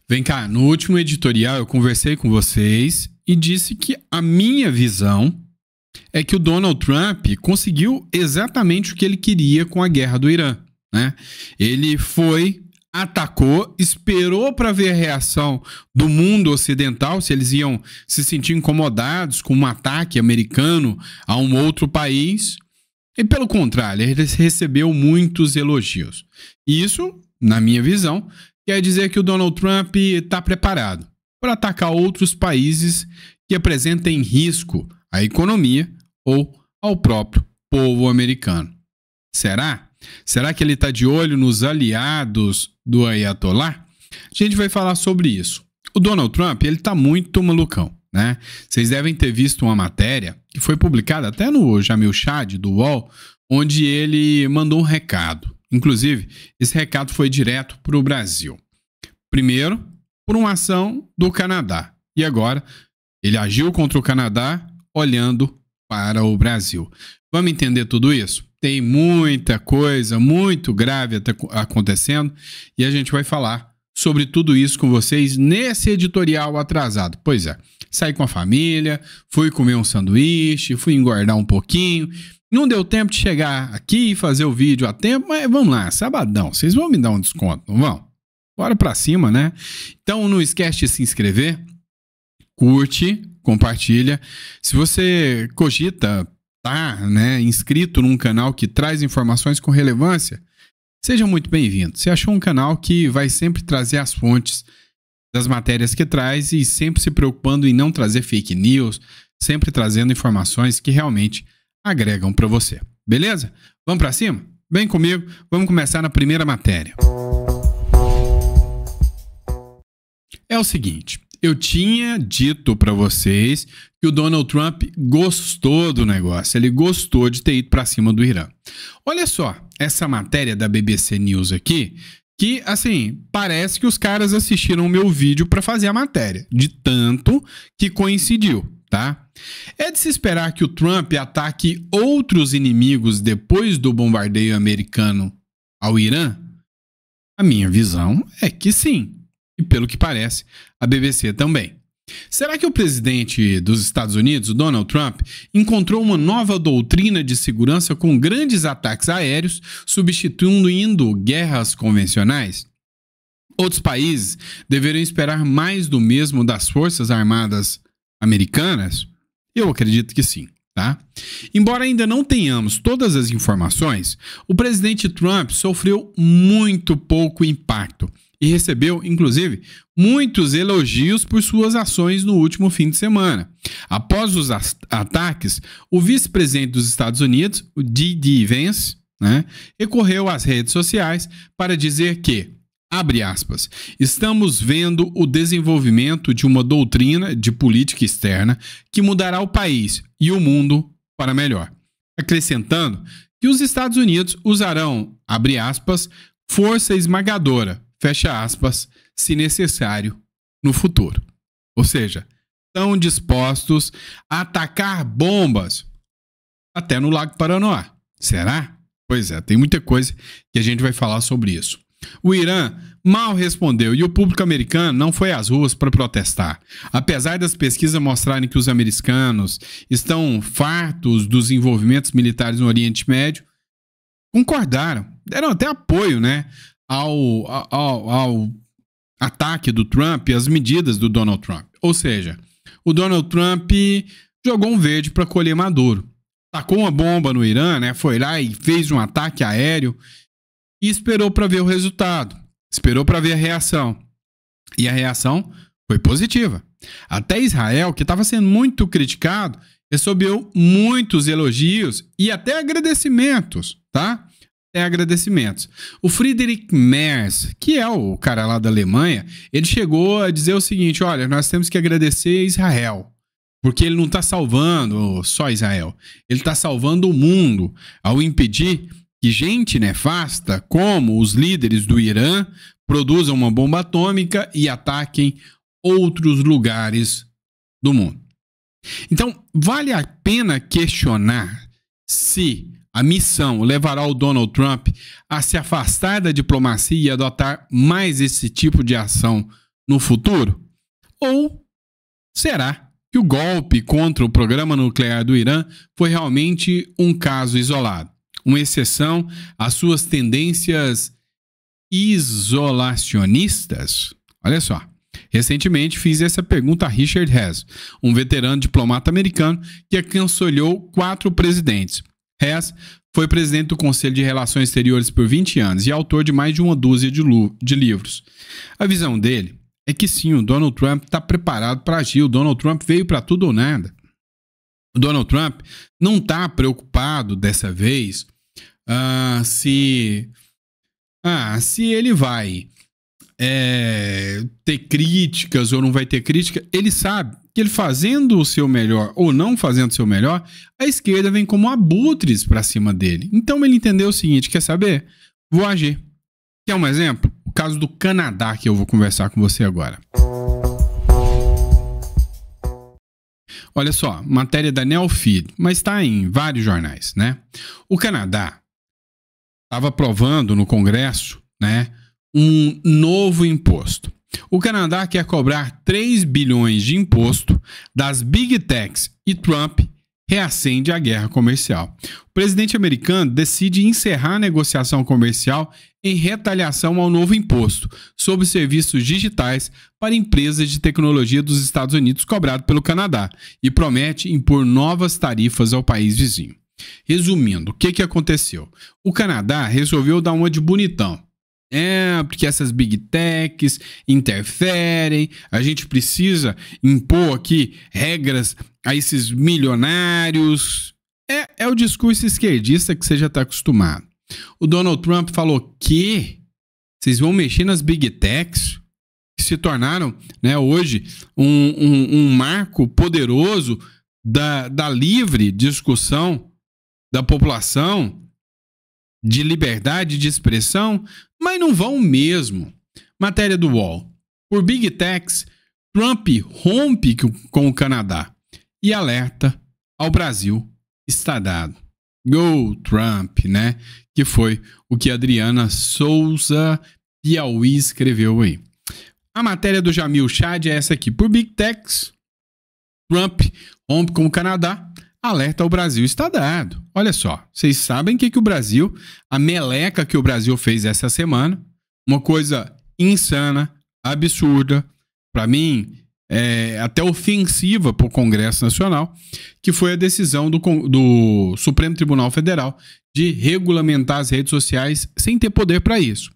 Vem cá, no último editorial eu conversei com vocês e disse que a minha visão é que o Donald Trump conseguiu exatamente o que ele queria com a guerra do Irã, né? Ele foi, atacou, esperou para ver a reação do mundo ocidental, se eles iam se sentir incomodados com um ataque americano a um outro país. E pelo contrário, ele recebeu muitos elogios. Isso, na minha visão, quer dizer que o Donald Trump está preparado para atacar outros países que apresentem risco à economia ou ao próprio povo americano. Será? Será que ele está de olho nos aliados do Ayatollah? A gente vai falar sobre isso. O Donald Trump, ele está muito malucão, né? Vocês devem ter visto uma matéria que foi publicada até no Jamil Chad, do UOL, onde ele mandou um recado. Inclusive, esse recado foi direto para o Brasil. Primeiro, por uma ação do Canadá. E agora, ele agiu contra o Canadá olhando para o Brasil. Vamos entender tudo isso? Tem muita coisa muito grave acontecendo e a gente vai falar sobre tudo isso com vocês nesse editorial atrasado. Pois é, saí com a família, fui comer um sanduíche, fui engordar um pouquinho. Não deu tempo de chegar aqui e fazer o vídeo a tempo, mas vamos lá, sabadão, vocês vão me dar um desconto, não vão? Bora pra cima, né? Então não esquece de se inscrever, curte, compartilha. Se você cogita inscrito num canal que traz informações com relevância, seja muito bem-vindo. Você achou um canal que vai sempre trazer as fontes das matérias que traz e sempre se preocupando em não trazer fake news, sempre trazendo informações que realmente agregam para você. Beleza? Vamos para cima? Vem comigo, vamos começar na primeira matéria. É o seguinte, eu tinha dito para vocês que o Donald Trump gostou do negócio, ele gostou de ter ido para cima do Irã. Olha só, essa matéria da BBC News aqui, que, assim, parece que os caras assistiram o meu vídeo para fazer a matéria, de tanto que coincidiu, tá? É de se esperar que o Trump ataque outros inimigos depois do bombardeio americano ao Irã? A minha visão é que sim. E pelo que parece, a BBC também. Será que o presidente dos Estados Unidos, o Donald Trump, encontrou uma nova doutrina de segurança com grandes ataques aéreos, substituindo guerras convencionais? Outros países deveriam esperar mais do mesmo das Forças Armadas americanas? Eu acredito que sim, tá? Embora ainda não tenhamos todas as informações, o presidente Trump sofreu muito pouco impacto e recebeu, inclusive, muitos elogios por suas ações no último fim de semana. Após os ataques, o vice-presidente dos Estados Unidos, o D.D. Vance, recorreu às redes sociais para dizer que, abre aspas, estamos vendo o desenvolvimento de uma doutrina de política externa que mudará o país e o mundo para melhor. Acrescentando que os Estados Unidos usarão, abre aspas, força esmagadora, fecha aspas, se necessário, no futuro. Ou seja, estão dispostos a atacar bombas até no Lago Paranoá. Será? Pois é, tem muita coisa que a gente vai falar sobre isso. O Irã mal respondeu e o público americano não foi às ruas para protestar. Apesar das pesquisas mostrarem que os americanos estão fartos dos envolvimentos militares no Oriente Médio, concordaram, deram até apoio, ao ataque do Trump e às medidas do Donald Trump. Ou seja, o Donald Trump jogou um verde para colher Maduro. Tacou uma bomba no Irã, foi lá e fez um ataque aéreo e esperou para ver o resultado. Esperou para ver a reação. E a reação foi positiva. Até Israel, que estava sendo muito criticado, recebeu muitos elogios e até agradecimentos, tá? Agradecimentos. O Friedrich Merz, que é o cara lá da Alemanha, ele chegou a dizer o seguinte: olha, nós temos que agradecer Israel, porque ele não está salvando só Israel, ele está salvando o mundo ao impedir que gente nefasta, como os líderes do Irã, produzam uma bomba atômica e ataquem outros lugares do mundo. Então, vale a pena questionar se a missão levará o Donald Trump a se afastar da diplomacia e adotar mais esse tipo de ação no futuro? Ou será que o golpe contra o programa nuclear do Irã foi realmente um caso isolado, uma exceção às suas tendências isolacionistas? Olha só. Recentemente fiz essa pergunta a Richard Hess, um veterano diplomata americano que aconselhou 4 presidentes. Hess foi presidente do Conselho de Relações Exteriores por 20 anos e autor de mais de uma dúzia de livros. A visão dele é que sim, o Donald Trump está preparado para agir. O Donald Trump veio para tudo ou nada. O Donald Trump não está preocupado dessa vez se ele vai ter críticas ou não vai ter crítica. Ele sabe que ele fazendo o seu melhor ou não fazendo o seu melhor, a esquerda vem como abutres para cima dele. Então ele entendeu o seguinte, quer saber? Vou agir. Quer um exemplo? O caso do Canadá que eu vou conversar com você agora. Olha só, matéria da Neofeed, mas está em vários jornais, né? O Canadá estava aprovando no Congresso, né, um novo imposto. O Canadá quer cobrar 3 bilhões de imposto das Big Techs e Trump reacende a guerra comercial. O presidente americano decide encerrar a negociação comercial em retaliação ao novo imposto sobre serviços digitais para empresas de tecnologia dos Estados Unidos cobrado pelo Canadá e promete impor novas tarifas ao país vizinho. Resumindo, o que aconteceu? O Canadá resolveu dar uma de bonitão. Porque essas Big Techs interferem, a gente precisa impor aqui regras a esses milionários. É o discurso esquerdista que você já está acostumado. O Donald Trump falou que vocês vão mexer nas Big Techs, que se tornaram, né, hoje um marco poderoso da livre discussão da população, de liberdade de expressão, mas não vão mesmo. Matéria do UOL. Por Big Techs, Trump rompe com o Canadá e alerta ao Brasil está dado. Go Trump, né? Que foi o que Adriana Souza Piauí escreveu aí. A matéria do Jamil Chad é essa aqui. Por Big Techs, Trump rompe com o Canadá, alerta ao Brasil está dado. Olha só, vocês sabem que o Brasil, a meleca que o Brasil fez essa semana, uma coisa insana, absurda, para mim, até ofensiva para o Congresso Nacional, que foi a decisão do Supremo Tribunal Federal de regulamentar as redes sociais sem ter poder para isso.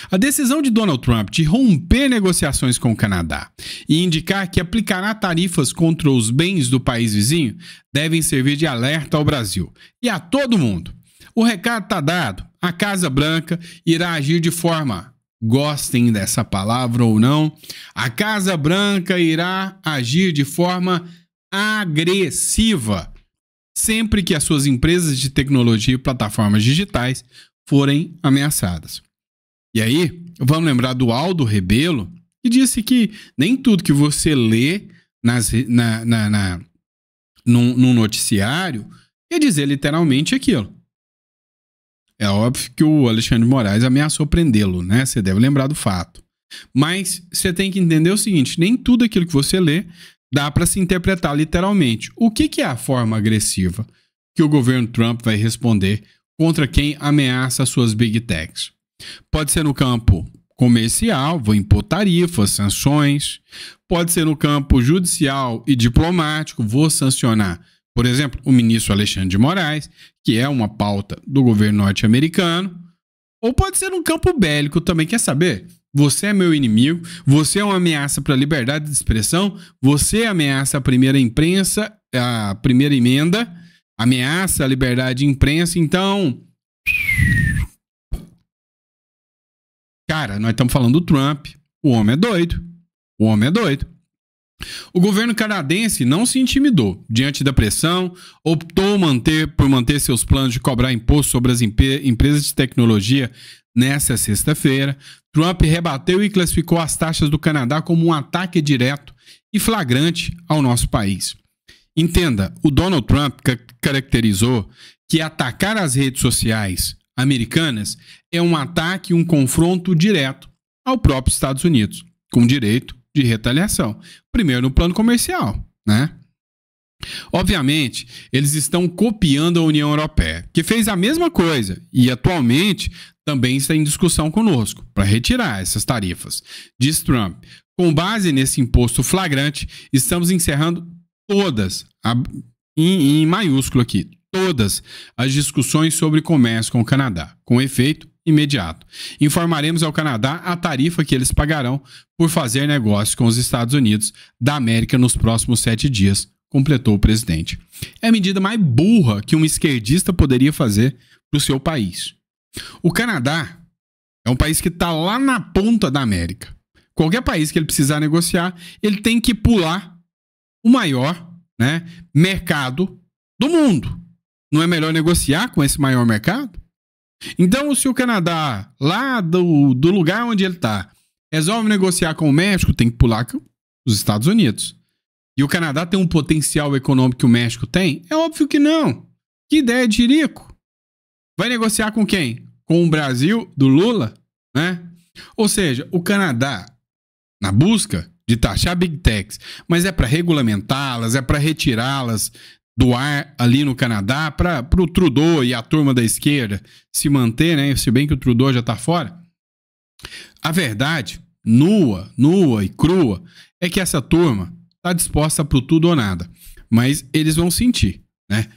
A decisão de Donald Trump de romper negociações com o Canadá e indicar que aplicará tarifas contra os bens do país vizinho devem servir de alerta ao Brasil e a todo mundo. O recado está dado. A Casa Branca irá agir de forma, gostem dessa palavra ou não, a Casa Branca irá agir de forma agressiva sempre que as suas empresas de tecnologia e plataformas digitais forem ameaçadas. E aí, vamos lembrar do Aldo Rebelo, que disse que nem tudo que você lê num noticiário quer dizer literalmente aquilo. É óbvio que o Alexandre de Moraes ameaçou prendê-lo, né? Você deve lembrar do fato. Mas você tem que entender o seguinte, nem tudo aquilo que você lê dá para se interpretar literalmente. O que é a forma agressiva que o governo Trump vai responder contra quem ameaça as suas Big Techs? Pode ser no campo comercial, vou impor tarifas, sanções. Pode ser no campo judicial e diplomático, vou sancionar, por exemplo, o ministro Alexandre de Moraes, que é uma pauta do governo norte-americano. Ou pode ser no campo bélico também, quer saber? Você é meu inimigo, você é uma ameaça para a liberdade de expressão, você ameaça a primeira imprensa, a primeira emenda, ameaça a liberdade de imprensa, então... Cara, nós estamos falando do Trump. O homem é doido. O homem é doido. O governo canadense não se intimidou diante da pressão, optou por manter seus planos de cobrar imposto sobre as empresas de tecnologia nesta sexta-feira. Trump rebateu e classificou as taxas do Canadá como um ataque direto e flagrante ao nosso país. Entenda, o Donald Trump caracterizou que atacar as redes sociais americanas é um ataque e um confronto direto ao próprio Estados Unidos. com direito de retaliação. Primeiro no plano comercial, né? Obviamente, eles estão copiando a União Europeia, que fez a mesma coisa e atualmente também está em discussão conosco para retirar essas tarifas. Diz Trump, com base nesse imposto flagrante, estamos encerrando todas, em maiúsculo aqui, todas as discussões sobre comércio com o Canadá, com efeito imediato. Informaremos ao Canadá a tarifa que eles pagarão por fazer negócio com os Estados Unidos da América nos próximos 7 dias, completou o presidente. É a medida mais burra que um esquerdista poderia fazer para o seu país. O Canadá é um país que está lá na ponta da América. Qualquer país que ele precisar negociar, ele tem que pular o maior, né, mercado do mundo. Não é melhor negociar com esse maior mercado? Então, se o Canadá, lá do lugar onde ele está, resolve negociar com o México, tem que pular com os Estados Unidos. E o Canadá tem um potencial econômico que o México tem? É óbvio que não. Que ideia de rico. Vai negociar com quem? Com o Brasil, do Lula? Né? Ou seja, o Canadá, na busca de taxar Big Techs, mas é para regulamentá-las, é para retirá-las do ar ali no Canadá, para o Trudeau e a turma da esquerda se manter, né? Se bem que o Trudeau já está fora. A verdade, nua e crua, é que essa turma está disposta para o tudo ou nada. Mas eles vão sentir, né?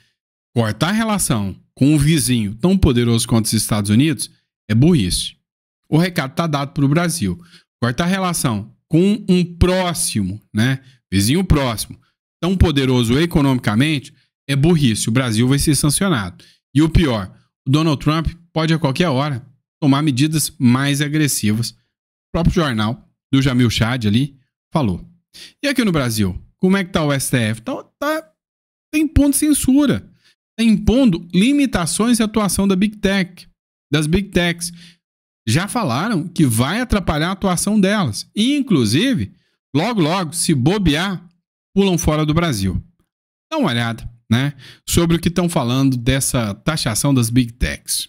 Cortar a relação com um vizinho tão poderoso quanto os Estados Unidos é burrice. O recado está dado para o Brasil. Cortar a relação com um próximo, né? Vizinho próximo, tão poderoso economicamente, é burrice. O Brasil vai ser sancionado. E o pior, o Donald Trump pode a qualquer hora tomar medidas mais agressivas. O próprio jornal do Jamil Chad ali falou. E aqui no Brasil, como é que tá o STF? Tá impondo censura. Tá impondo limitações à atuação das Big Techs. Já falaram que vai atrapalhar a atuação delas. E, inclusive, logo, se bobear, pulam fora do Brasil. Dá uma olhada, né, sobre o que estão falando dessa taxação das Big Techs.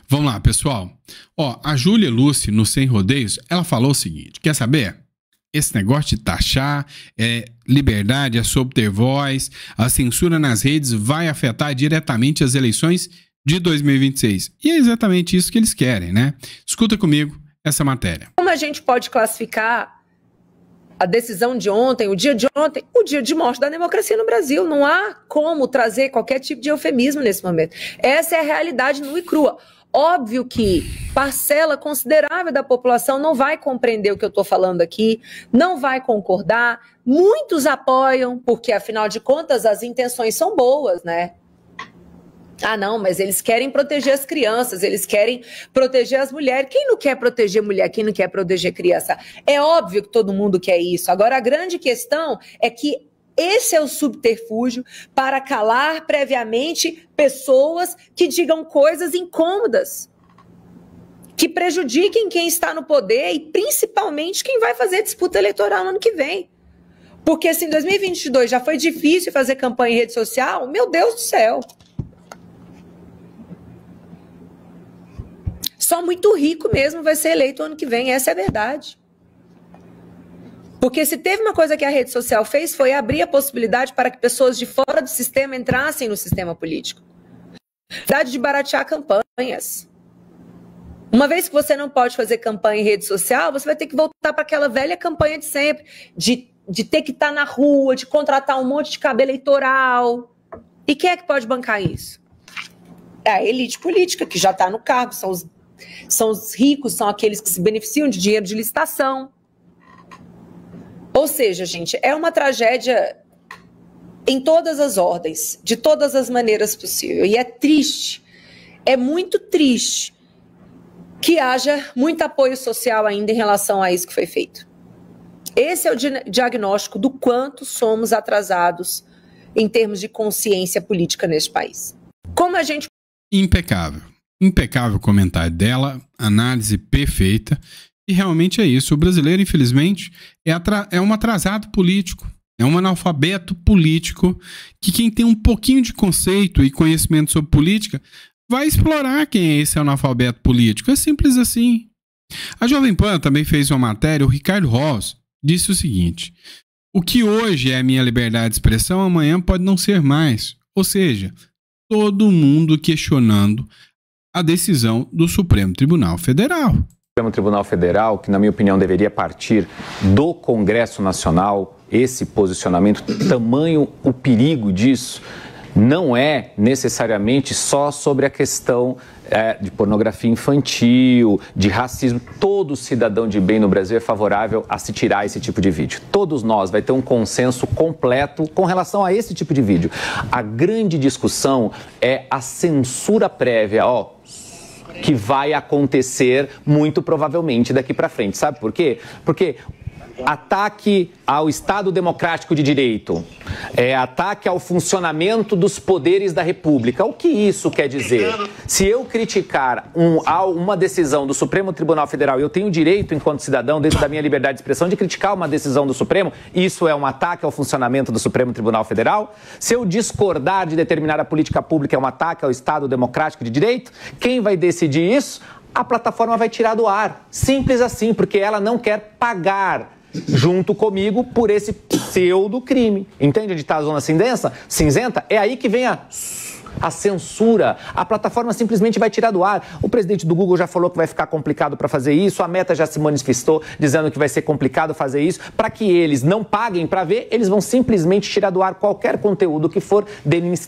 Vamos lá, pessoal. Ó, a Júlia Lucy, no Sem Rodeios, ela falou o seguinte, quer saber? Esse negócio de taxar, liberdade é sobre ter voz, a censura nas redes vai afetar diretamente as eleições de 2026. E é exatamente isso que eles querem, né? Escuta comigo essa matéria. Como a gente pode classificar a decisão de ontem, o dia de morte da democracia no Brasil? Não há como trazer qualquer tipo de eufemismo nesse momento. Essa é a realidade nua e crua. Óbvio que parcela considerável da população não vai compreender o que eu estou falando aqui, não vai concordar. Muitos apoiam, porque, afinal de contas, as intenções são boas, né? Ah, não, mas eles querem proteger as crianças, eles querem proteger as mulheres. Quem não quer proteger mulher? Quem não quer proteger criança? É óbvio que todo mundo quer isso. Agora, a grande questão é que esse é o subterfúgio para calar previamente pessoas que digam coisas incômodas, que prejudiquem quem está no poder e principalmente quem vai fazer disputa eleitoral no ano que vem. Porque se em 2022 já foi difícil fazer campanha em rede social, meu Deus do céu. Só muito rico mesmo vai ser eleito ano que vem, essa é a verdade. Porque se teve uma coisa que a rede social fez, foi abrir a possibilidade para que pessoas de fora do sistema entrassem no sistema político. Verdade de baratear campanhas. Uma vez que você não pode fazer campanha em rede social, você vai ter que voltar para aquela velha campanha de sempre, de ter que estar na rua, de contratar um monte de cabo eleitoral. E quem é que pode bancar isso? É a elite política, que já está no cargo, são os ricos, são aqueles que se beneficiam de dinheiro de licitação. Ou seja, gente, é uma tragédia em todas as ordens, de todas as maneiras possíveis. E é triste, é muito triste que haja muito apoio social ainda em relação a isso que foi feito. Esse é o diagnóstico do quanto somos atrasados em termos de consciência política neste país. Como a gente... Impecável comentário dela, análise perfeita. E realmente é isso. O brasileiro, infelizmente, é um atrasado político. É um analfabeto político que quem tem um pouquinho de conceito e conhecimento sobre política vai explorar quem é esse analfabeto político. É simples assim. A Jovem Pan também fez uma matéria, o Ricardo Ross disse o seguinte: o que hoje é a minha liberdade de expressão, amanhã pode não ser mais. Ou seja, todo mundo questionando a decisão do Supremo Tribunal Federal. O Supremo Tribunal Federal, que na minha opinião deveria partir do Congresso Nacional, esse posicionamento, tamanho o perigo disso, não é necessariamente só sobre a questão de pornografia infantil, de racismo. Todo cidadão de bem no Brasil é favorável a se tirar esse tipo de vídeo. Todos nós vai ter um consenso completo com relação a esse tipo de vídeo. A grande discussão é a censura prévia, que vai acontecer muito provavelmente daqui para frente. Sabe por quê? Porque ataque ao Estado Democrático de Direito, ataque ao funcionamento dos poderes da República. O que isso quer dizer? Se eu criticar uma decisão do Supremo Tribunal Federal, eu tenho direito, enquanto cidadão, dentro da minha liberdade de expressão, de criticar uma decisão do Supremo, isso é um ataque ao funcionamento do Supremo Tribunal Federal? Se eu discordar de determinada política pública, é um ataque ao Estado Democrático de Direito? Quem vai decidir isso? A plataforma vai tirar do ar. Simples assim, porque ela não quer pagar junto comigo por esse pseudo-crime. Entende onde está a zona cinzenta? É aí que vem a censura. A plataforma simplesmente vai tirar do ar. O presidente do Google já falou que vai ficar complicado para fazer isso, a Meta já se manifestou dizendo que vai ser complicado fazer isso. Para que eles não paguem para ver, eles vão simplesmente tirar do ar qualquer conteúdo que for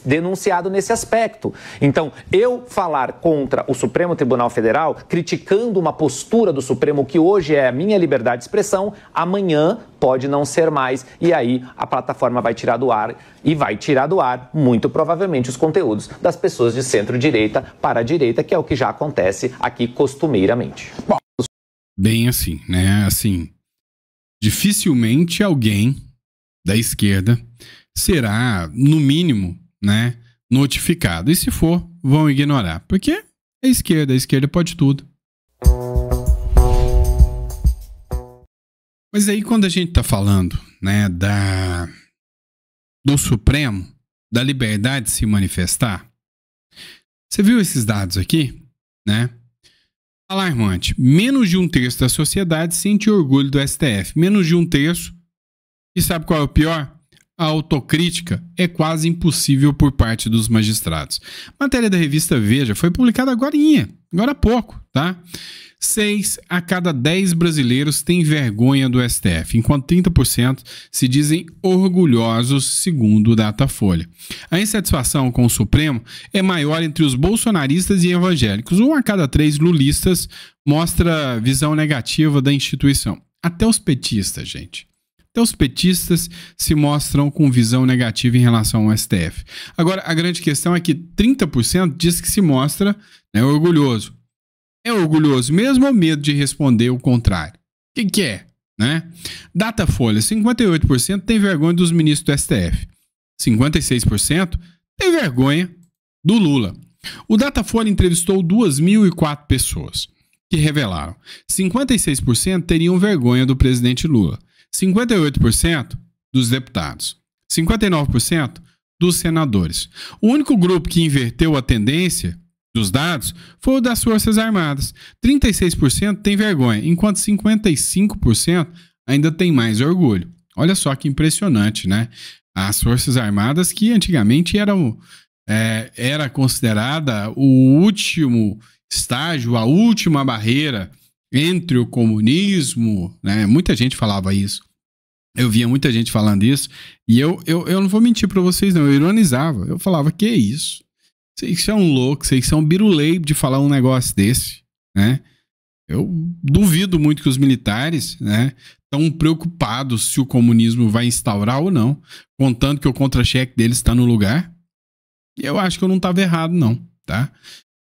denunciado nesse aspecto. Então, eu falar contra o Supremo Tribunal Federal, criticando uma postura do Supremo que hoje é a minha liberdade de expressão, amanhã pode não ser mais, e aí a plataforma vai tirar do ar, e vai tirar do ar, muito provavelmente, os conteúdos das pessoas de centro-direita para a direita, que é o que já acontece aqui costumeiramente. Bom, bem assim, né? Assim, dificilmente alguém da esquerda será, no mínimo, né, notificado. E se for, vão ignorar, porque a esquerda pode tudo. Mas aí quando a gente tá falando, né, do Supremo, da liberdade de se manifestar, você viu esses dados aqui, né? Alarmante. Menos de 1/3 da sociedade sente orgulho do STF. Menos de 1/3. E sabe qual é o pior? A autocrítica é quase impossível por parte dos magistrados. Matéria da revista Veja foi publicada agora há pouco, tá? 6 a cada 10 brasileiros têm vergonha do STF, enquanto 30% se dizem orgulhosos, segundo o Datafolha. A insatisfação com o Supremo é maior entre os bolsonaristas e evangélicos. 1 a cada 3 lulistas mostra visão negativa da instituição. Até os petistas, gente. Até os petistas se mostram com visão negativa em relação ao STF. Agora, a grande questão é que 30% diz que se mostra, né, orgulhoso. É orgulhoso mesmo ou medo de responder o contrário? O que é, né? Datafolha, 58% tem vergonha dos ministros do STF. 56% tem vergonha do Lula. O Datafolha entrevistou 2.004 pessoas que revelaram 56% teriam vergonha do presidente Lula, 58% dos deputados, 59% dos senadores. O único grupo que inverteu a tendência dos dados foi o das Forças Armadas. 36% tem vergonha, enquanto 55% ainda tem mais orgulho. Olha só que impressionante, né? As Forças Armadas, que antigamente era considerada o último estágio, a última barreira entre o comunismo, né? Muita gente falava isso. Eu via muita gente falando isso e eu não vou mentir para vocês, não. Eu ironizava. Eu falava, que é isso? Vocês são loucos, vocês são birulei de falar um negócio desse, né? Eu duvido muito que os militares, né, estão preocupados se o comunismo vai instaurar ou não, contando que o contra-cheque deles está no lugar. E eu acho que eu não estava errado, não, tá?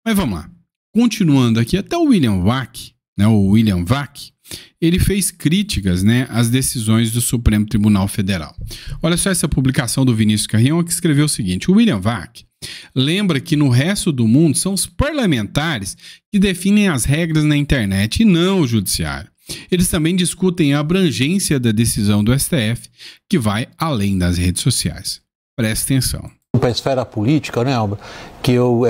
Mas vamos lá. Continuando aqui, até o William Vac, né, ele fez críticas, né, às decisões do Supremo Tribunal Federal. Olha só essa publicação do Vinícius Carrião, que escreveu o seguinte: o William Vac lembra que no resto do mundo são os parlamentares que definem as regras na internet e não o judiciário. Eles também discutem a abrangência da decisão do STF, que vai além das redes sociais. Preste atenção. para a esfera política, né, Albert? Que eu,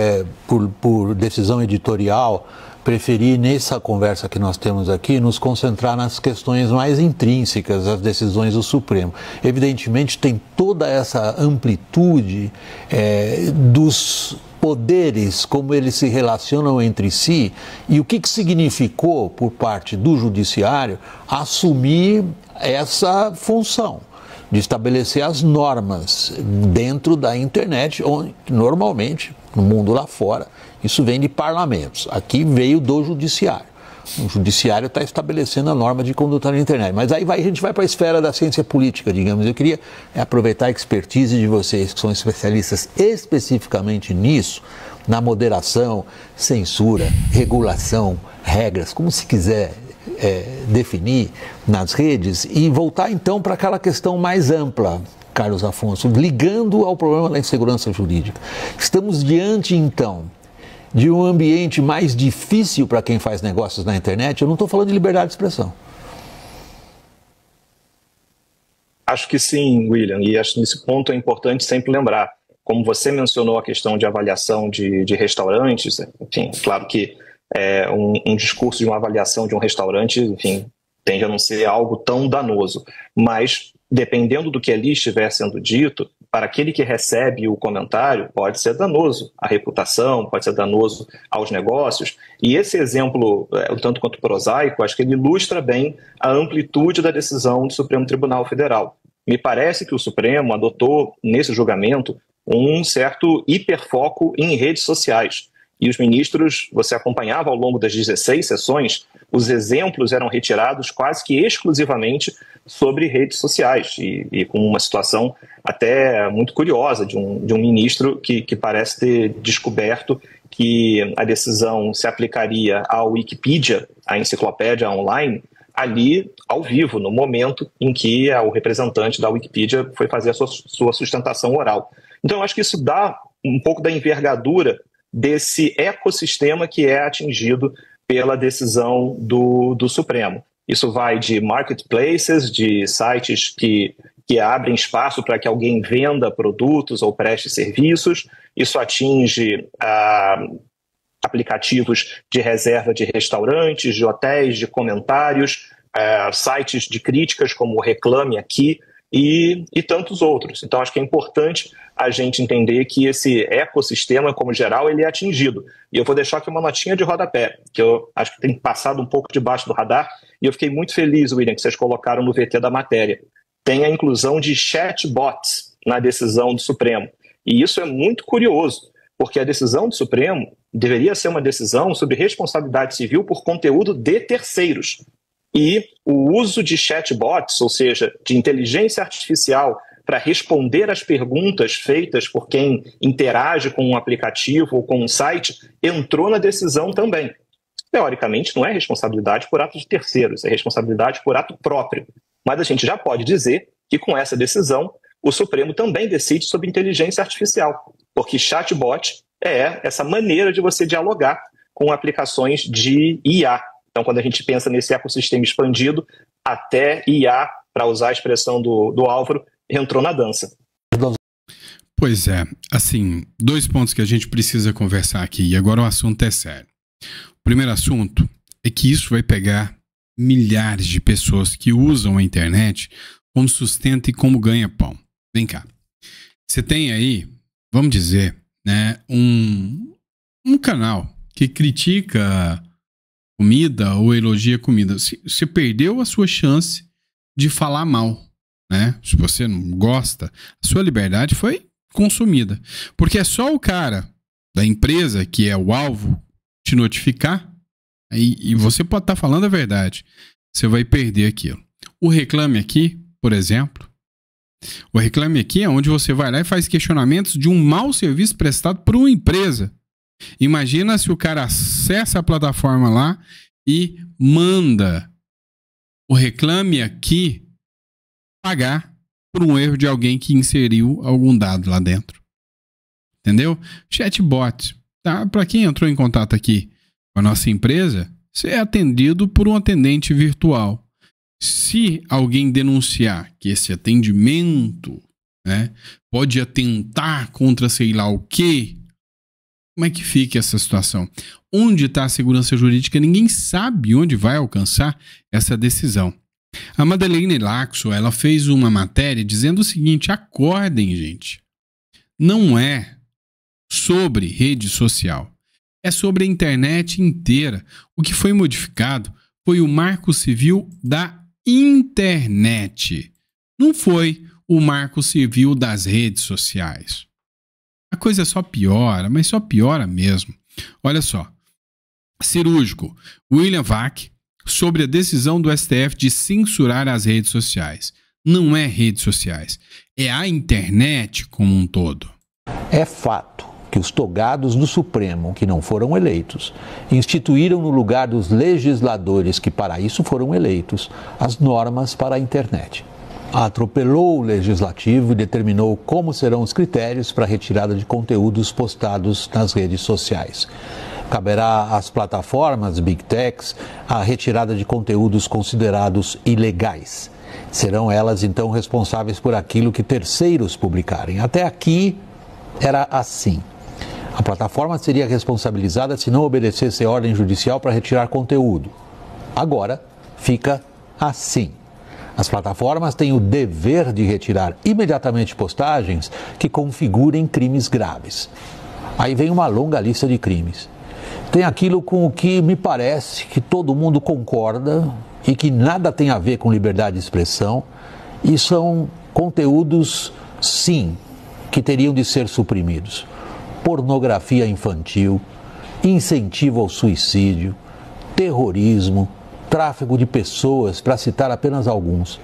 por decisão editorial, preferi, nessa conversa que nós temos aqui, nos concentrar nas questões mais intrínsecas das decisões do Supremo. Evidentemente, tem toda essa amplitude dos poderes, como eles se relacionam entre si, e o que significou, por parte do Judiciário, assumir essa função de estabelecer as normas dentro da internet, onde normalmente, no mundo lá fora, isso vem de parlamentos. Aqui veio do Judiciário. O Judiciário está estabelecendo a norma de conduta na internet. Mas aí a gente vai para a esfera da ciência política, digamos. Eu queria aproveitar a expertise de vocês, que são especialistas especificamente nisso, na moderação, censura, regulação, regras, como se quiser definir nas redes, e voltar então para aquela questão mais ampla, Carlos Afonso, ligando ao problema da insegurança jurídica. Estamos diante então de um ambiente mais difícil para quem faz negócios na internet. Eu não estou falando de liberdade de expressão. Acho que sim, William, e acho que nesse ponto é importante sempre lembrar, como você mencionou a questão de avaliação de restaurantes, enfim, claro que um discurso de uma avaliação de um restaurante, enfim, tende a não ser algo tão danoso, mas dependendo do que ali estiver sendo dito, para aquele que recebe o comentário, pode ser danoso à reputação, pode ser danoso aos negócios, e esse exemplo, o tanto quanto prosaico, acho que ele ilustra bem a amplitude da decisão do Supremo Tribunal Federal. Me parece que o Supremo adotou, nesse julgamento, um certo hiperfoco em redes sociais. E os ministros, você acompanhava ao longo das 16 sessões, os exemplos eram retirados quase que exclusivamente sobre redes sociais, e com uma situação até muito curiosa de um ministro que parece ter descoberto que a decisão se aplicaria à Wikipedia, à enciclopédia online, ali ao vivo, no momento em que o representante da Wikipedia foi fazer a sua sustentação oral. Então, eu acho que isso dá um pouco da envergadura desse ecossistema que é atingido pela decisão do Supremo. Isso vai de marketplaces, de sites que abrem espaço para que alguém venda produtos ou preste serviços. Isso atinge aplicativos de reserva de restaurantes, de hotéis, de comentários, sites de críticas como o Reclame Aqui e tantos outros. Então, acho que é importante a gente entender que esse ecossistema, como geral, ele é atingido. E eu vou deixar aqui uma notinha de rodapé, que eu acho que tem passado um pouco debaixo do radar, e eu fiquei muito feliz, William, que vocês colocaram no VT da matéria. Tem a inclusão de chatbots na decisão do Supremo. E isso é muito curioso, porque a decisão do Supremo deveria ser uma decisão sobre responsabilidade civil por conteúdo de terceiros. E o uso de chatbots, ou seja, de inteligência artificial, para responder às perguntas feitas por quem interage com um aplicativo ou com um site, entrou na decisão também. Teoricamente, não é responsabilidade por ato de terceiros, é responsabilidade por ato próprio. Mas a gente já pode dizer que, com essa decisão, o Supremo também decide sobre inteligência artificial, porque chatbot é essa maneira de você dialogar com aplicações de IA. Então, quando a gente pensa nesse ecossistema expandido, até IA, para usar a expressão do Álvaro, entrou na dança. Pois é, assim, 2 pontos que a gente precisa conversar aqui, e agora o assunto é sério. O primeiro assunto é que isso vai pegar milhares de pessoas que usam a internet como sustento e como ganha-pão. Vem cá, você tem aí, vamos dizer, né, um canal que critica comida ou elogia comida. Você perdeu a sua chance de falar mal, né? Se você não gosta, a sua liberdade foi consumida. Porque é só o cara da empresa que é o alvo te notificar e você pode estar falando a verdade. Você vai perder aquilo. O Reclame Aqui, por exemplo. O Reclame Aqui é onde você vai lá e faz questionamentos de um mau serviço prestado por uma empresa. Imagina se o cara acessa a plataforma lá e manda o Reclame Aqui pagar por um erro de alguém que inseriu algum dado lá dentro. Entendeu? Chatbot. Tá? Para quem entrou em contato aqui com a nossa empresa, você é atendido por um atendente virtual. Se alguém denunciar que esse atendimento né? Pode atentar contra sei lá o quê. Como é que fica essa situação? Onde está a segurança jurídica? Ninguém sabe onde vai alcançar essa decisão. A Madeleine Laxo, ela fez uma matéria dizendo o seguinte: acordem, gente. Não é sobre rede social. É sobre a internet inteira. O que foi modificado foi o Marco Civil da internet. Não foi o Marco Civil das redes sociais. A coisa só piora, mas só piora mesmo. Olha só. Cirúrgico William Vac sobre a decisão do STF de censurar as redes sociais. Não é redes sociais, é a internet como um todo. É fato que os togados do Supremo, que não foram eleitos, instituíram no lugar dos legisladores que para isso foram eleitos, as normas para a internet. Atropelou o Legislativo e determinou como serão os critérios para a retirada de conteúdos postados nas redes sociais. Caberá às plataformas Big Techs a retirada de conteúdos considerados ilegais. Serão elas, então, responsáveis por aquilo que terceiros publicarem. Até aqui era assim. A plataforma seria responsabilizada se não obedecesse a ordem judicial para retirar conteúdo. Agora fica assim. As plataformas têm o dever de retirar imediatamente postagens que configurem crimes graves. Aí vem uma longa lista de crimes. Tem aquilo com o que me parece que todo mundo concorda e que nada tem a ver com liberdade de expressão, e são conteúdos, sim, que teriam de ser suprimidos. Pornografia infantil, incentivo ao suicídio, terrorismo, tráfico de pessoas, para citar apenas alguns.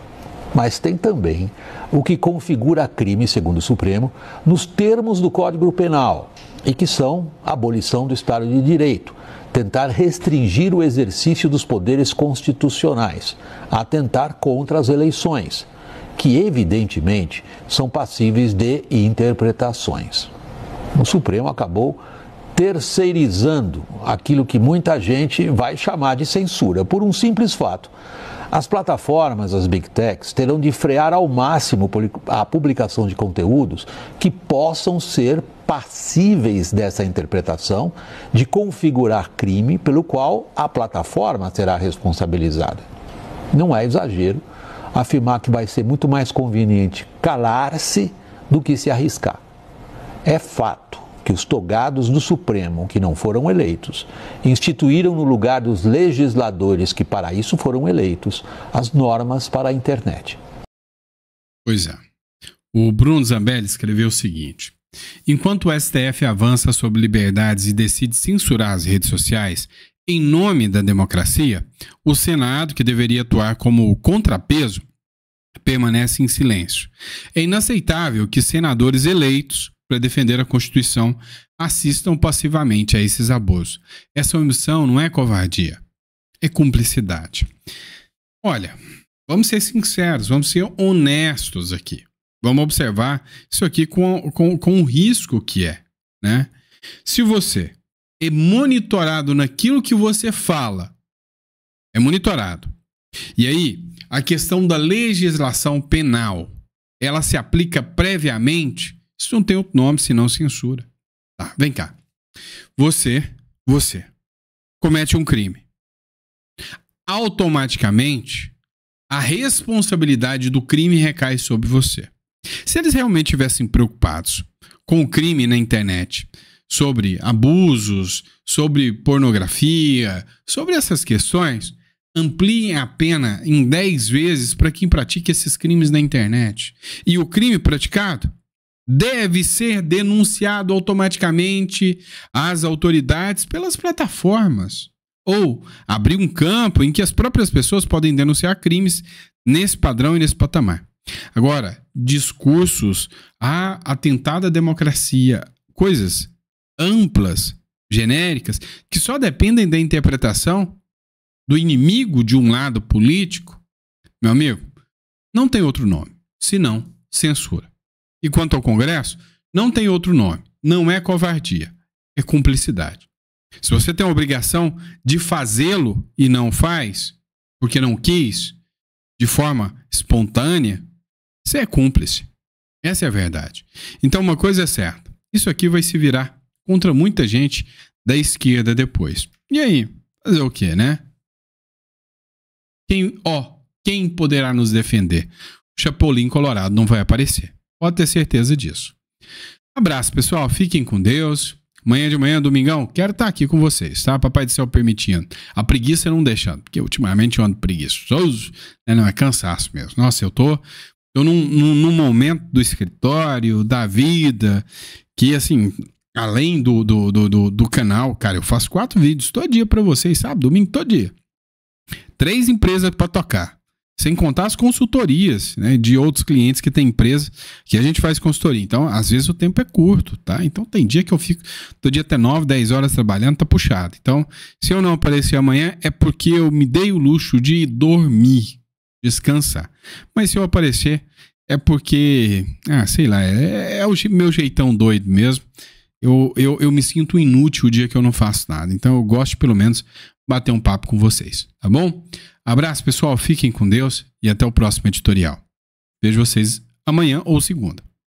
Mas tem também o que configura crime, segundo o Supremo, nos termos do Código Penal, e que são a abolição do Estado de Direito, tentar restringir o exercício dos poderes constitucionais, atentar contra as eleições, que evidentemente são passíveis de interpretações. O Supremo acabou terceirizando aquilo que muita gente vai chamar de censura, por um simples fato. As plataformas, as Big Techs, terão de frear ao máximo a publicação de conteúdos que possam ser passíveis dessa interpretação de configurar crime pelo qual a plataforma será responsabilizada. Não é exagero afirmar que vai ser muito mais conveniente calar-se do que se arriscar. É fato que os togados do Supremo, que não foram eleitos, instituíram no lugar dos legisladores que para isso foram eleitos, as normas para a internet. Pois é. O Bruno Zambelli escreveu o seguinte: enquanto o STF avança sobre liberdades e decide censurar as redes sociais em nome da democracia, o Senado, que deveria atuar como contrapeso, permanece em silêncio. É inaceitável que senadores eleitos para defender a Constituição assistam passivamente a esses abusos. Essa omissão não é covardia, é cumplicidade. Olha, vamos ser sinceros, vamos ser honestos aqui. Vamos observar isso aqui com o risco que é, né? Se você é monitorado naquilo que você fala, é monitorado. E aí, a questão da legislação penal, ela se aplica previamente. Isso não tem outro nome senão censura. Tá, vem cá. Você comete um crime. Automaticamente, a responsabilidade do crime recai sobre você. Se eles realmente estivessem preocupados com o crime na internet, sobre abusos, sobre pornografia, sobre essas questões, ampliem a pena em 10 vezes para quem pratica esses crimes na internet. E o crime praticado deve ser denunciado automaticamente às autoridades pelas plataformas. Ou abrir um campo em que as próprias pessoas podem denunciar crimes nesse padrão e nesse patamar. Agora, discursos a atentar à democracia, coisas amplas, genéricas, que só dependem da interpretação do inimigo de um lado político, meu amigo, não tem outro nome, senão censura. E quanto ao Congresso, não tem outro nome. Não é covardia, é cumplicidade. Se você tem a obrigação de fazê-lo e não faz, porque não quis, de forma espontânea, você é cúmplice. Essa é a verdade. Então, uma coisa é certa. Isso aqui vai se virar contra muita gente da esquerda depois. E aí? Fazer o quê, né? Quem poderá nos defender? O Chapolin Colorado não vai aparecer. Pode ter certeza disso. Abraço, pessoal. Fiquem com Deus. Amanhã de manhã, domingão, quero estar aqui com vocês, tá? Papai do céu permitindo. A preguiça não deixando, porque ultimamente eu ando preguiçoso, né? Não, é cansaço mesmo. Nossa, eu tô num momento do escritório, da vida, que assim, além do canal, cara, eu faço 4 vídeos todo dia pra vocês, sabe? Domingo todo dia. 3 empresas pra tocar. Sem contar as consultorias, né, de outros clientes que tem empresa que a gente faz consultoria. Então, às vezes o tempo é curto, tá? Então, tem dia que eu fico todo dia até 9, 10 horas trabalhando, tá puxado. Então, se eu não aparecer amanhã, é porque eu me dei o luxo de dormir, descansar. Mas se eu aparecer, é porque, sei lá, é o meu jeitão doido mesmo. Eu me sinto inútil o dia que eu não faço nada. Então, eu gosto de, pelo menos, bater um papo com vocês, tá bom? Abraço, pessoal. Fiquem com Deus e até o próximo editorial. Vejo vocês amanhã ou segunda.